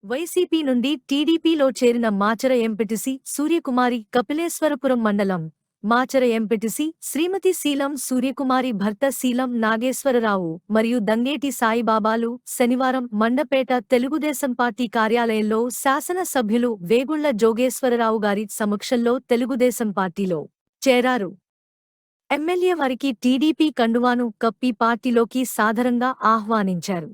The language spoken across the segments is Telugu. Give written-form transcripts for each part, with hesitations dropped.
వైసీపీ నుండి టీడీపీలో చేరిన మాచర ఎంపీటీసీ సూర్యకుమారి కపిలేశ్వరపురం మండలం మాచర ఎంపీటీసీ శ్రీమతి శీలం సూర్యకుమారి భర్త శీలం నాగేశ్వరరావు మరియు దంగేటి సాయిబాబాలు శనివారం మండపేట తెలుగుదేశం పార్టీ కార్యాలయంలో శాసన సభ్యులు వేగుళ్ల జోగేశ్వరరావు గారి సమక్షంలో తెలుగుదేశం పార్టీలో చేరారు. ఎమ్మెల్యే వారికి టీడీపీ కండువాను కప్పి పార్టీలోకి సాదరంగా ఆహ్వానించారు.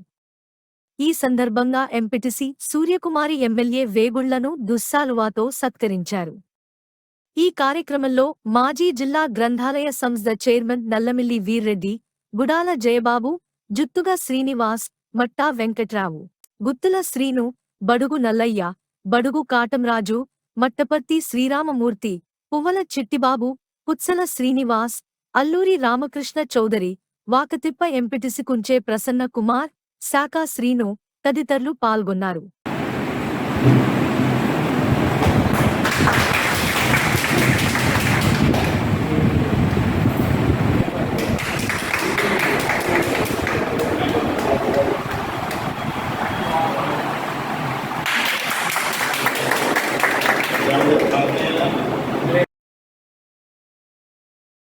ఈ సందర్భంగా ఎంపీటీసీ సూర్యకుమారి ఎమ్మెల్యే వేగుళ్లను దుస్సాలువాతో సత్కరించారు. ఈ కార్యక్రమంలో మాజీ జిల్లా గ్రంథాలయ సంస్థ చైర్మన్ నల్లమిల్లి వీర్రెడ్డి, గుడాల జయబాబు, జుత్తుగా శ్రీనివాస్, మట్టా వెంకట్రావు, గుత్తుల శ్రీను, బడుగు నల్లయ్య, బడుగు కాటంరాజు, మట్టపర్తి శ్రీరామమూర్తి, పువ్వల చిట్టిబాబు, పుత్సల శ్రీనివాస్, అల్లూరి రామకృష్ణ చౌదరి, వాకతిప్ప ఎంపీటీసీ కుంచే ప్రసన్న కుమార్, శాఖా శ్రీను తదితరులు పాల్గొన్నారు.